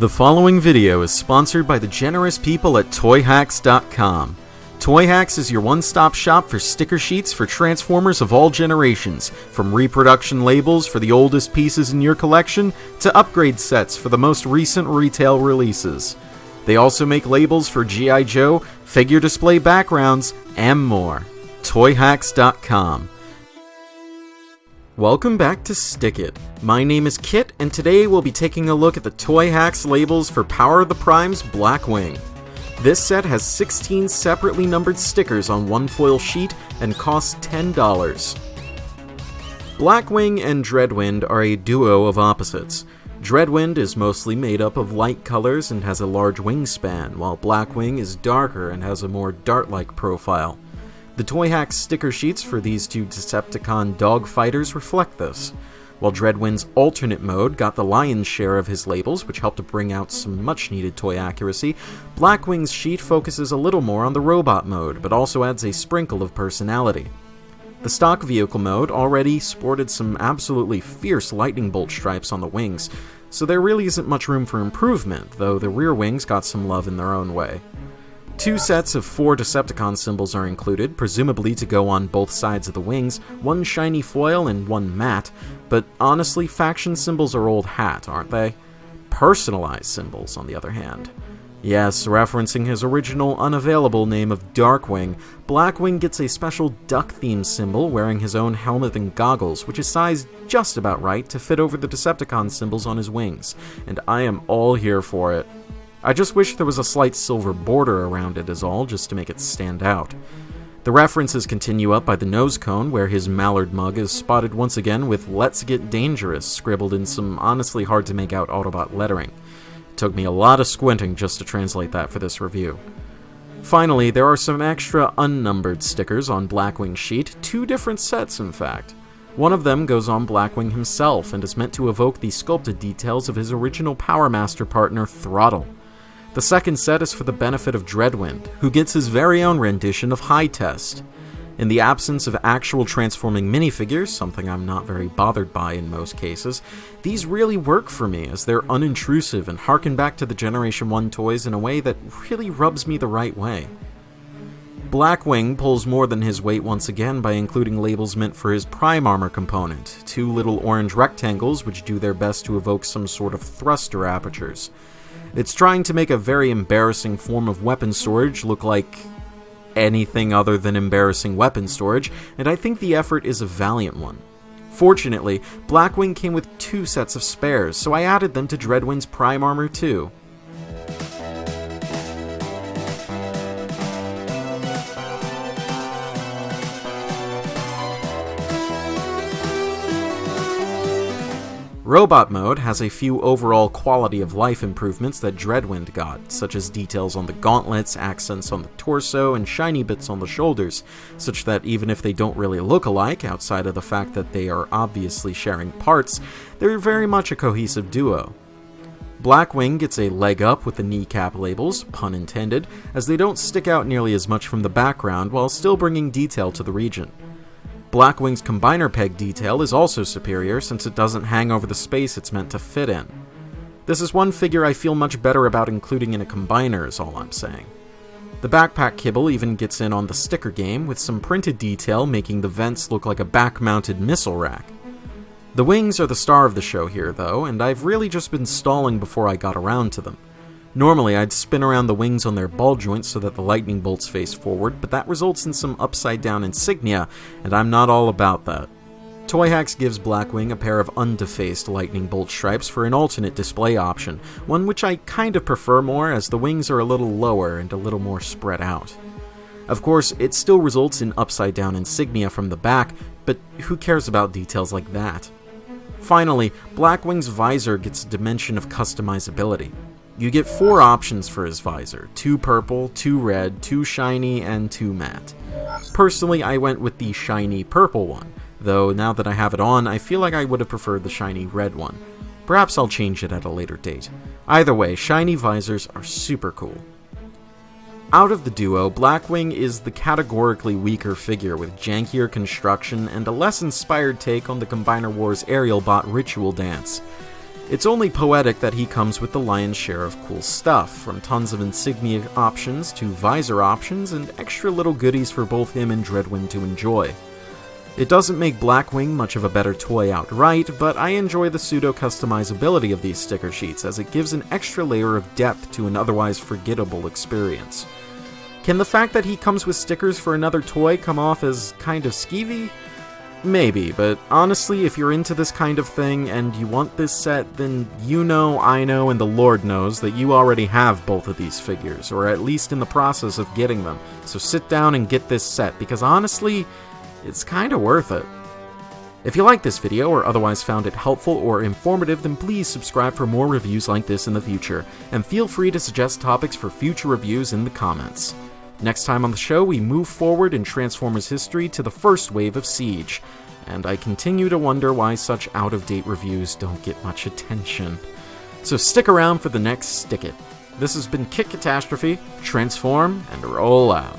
The following video is sponsored by the generous people at TOYHAX.com. TOYHAX is your one-stop shop for sticker sheets for Transformers of all generations, from reproduction labels for the oldest pieces in your collection to upgrade sets for the most recent retail releases. They also make labels for G.I. Joe, figure display backgrounds, and more. TOYHAX.com. Welcome back to SticKit. My name is Kit, and today we'll be taking a look at the TOYHAX labels for Power of the Prime's Blackwing. This set has 16 separately numbered stickers on one foil sheet and costs $10. Blackwing and Dreadwind are a duo of opposites. Dreadwind is mostly made up of light colors and has a large wingspan, while Blackwing is darker and has a more dart-like profile. The TOYHAX sticker sheets for these two Decepticon dogfighters reflect this. While Dreadwind's alternate mode got the lion's share of his labels, which helped to bring out some much-needed toy accuracy, Blackwing's sheet focuses a little more on the robot mode, but also adds a sprinkle of personality. The stock vehicle mode already sported some absolutely fierce lightning bolt stripes on the wings, so there really isn't much room for improvement, though the rear wings got some love in their own way. 2 sets of 4 Decepticon symbols are included, presumably to go on both sides of the wings, 1 shiny foil and 1 matte, but honestly, faction symbols are old hat, aren't they? Personalized symbols, on the other hand. Yes, referencing his original unavailable name of Darkwing, Blackwing gets a special duck-themed symbol wearing his own helmet and goggles, which is sized just about right to fit over the Decepticon symbols on his wings, and I am all here for it. I just wish there was a slight silver border around it is all, just to make it stand out. The references continue up by the nose cone, where his mallard mug is spotted once again with "Let's Get Dangerous" scribbled in some honestly hard to make out Autobot lettering. It took me a lot of squinting just to translate that for this review. Finally, there are some extra unnumbered stickers on Blackwing's sheet, 2 different sets in fact. One of them goes on Blackwing himself and is meant to evoke the sculpted details of his original Power Master partner Throttle. The second set is for the benefit of Dreadwind, who gets his very own rendition of High Test. In the absence of actual transforming minifigures, something I'm not very bothered by in most cases, these really work for me as they're unintrusive and harken back to the Generation 1 toys in a way that really rubs me the right way. Blackwing pulls more than his weight once again by including labels meant for his Prime Armor component, 2 little orange rectangles which do their best to evoke some sort of thruster apertures. It's trying to make a very embarrassing form of weapon storage look like anything other than embarrassing weapon storage, and I think the effort is a valiant one. Fortunately, Blackwing came with 2 sets of spares, so I added them to Dreadwind's Prime Armor too. Robot mode has a few overall quality of life improvements that Dreadwind got, such as details on the gauntlets, accents on the torso, and shiny bits on the shoulders, such that even if they don't really look alike, outside of the fact that they are obviously sharing parts, they're very much a cohesive duo. Blackwing gets a leg up with the kneecap labels, pun intended, as they don't stick out nearly as much from the background while still bringing detail to the region. Blackwing's combiner peg detail is also superior since it doesn't hang over the space it's meant to fit in. This is one figure I feel much better about including in a combiner is all I'm saying. The backpack kibble even gets in on the sticker game with some printed detail making the vents look like a back-mounted missile rack. The wings are the star of the show here though, and I've really just been stalling before I got around to them. Normally, I'd spin around the wings on their ball joints so that the lightning bolts face forward, but that results in some upside-down insignia, and I'm not all about that. TOYHAX gives Blackwing a pair of undefaced lightning bolt stripes for an alternate display option, one which I kind of prefer more as the wings are a little lower and a little more spread out. Of course, it still results in upside-down insignia from the back, but who cares about details like that? Finally, Blackwing's visor gets a dimension of customizability. You get 4 options for his visor, 2 purple, 2 red, 2 shiny, and 2 matte. Personally, I went with the shiny purple one, though now that I have it on, I feel like I would have preferred the shiny red one. Perhaps I'll change it at a later date. Either way, shiny visors are super cool. Out of the duo, Blackwing is the categorically weaker figure with jankier construction and a less inspired take on the Combiner Wars aerial bot ritual dance. It's only poetic that he comes with the lion's share of cool stuff, from tons of insignia options to visor options and extra little goodies for both him and Dreadwind to enjoy. It doesn't make Blackwing much of a better toy outright, but I enjoy the pseudo-customizability of these sticker sheets as it gives an extra layer of depth to an otherwise forgettable experience. Can the fact that he comes with stickers for another toy come off as kind of skeevy? Maybe, but honestly, if you're into this kind of thing and you want this set, then you know, I know, and the Lord knows that you already have both of these figures, or at least in the process of getting them. So sit down and get this set, because honestly, it's kinda worth it. If you liked this video or otherwise found it helpful or informative, then please subscribe for more reviews like this in the future, and feel free to suggest topics for future reviews in the comments. Next time on the show, we move forward in Transformers history to the first wave of Siege, and I continue to wonder why such out-of-date reviews don't get much attention. So stick around for the next SticKit. This has been Kit Katastrophe, transform and roll out.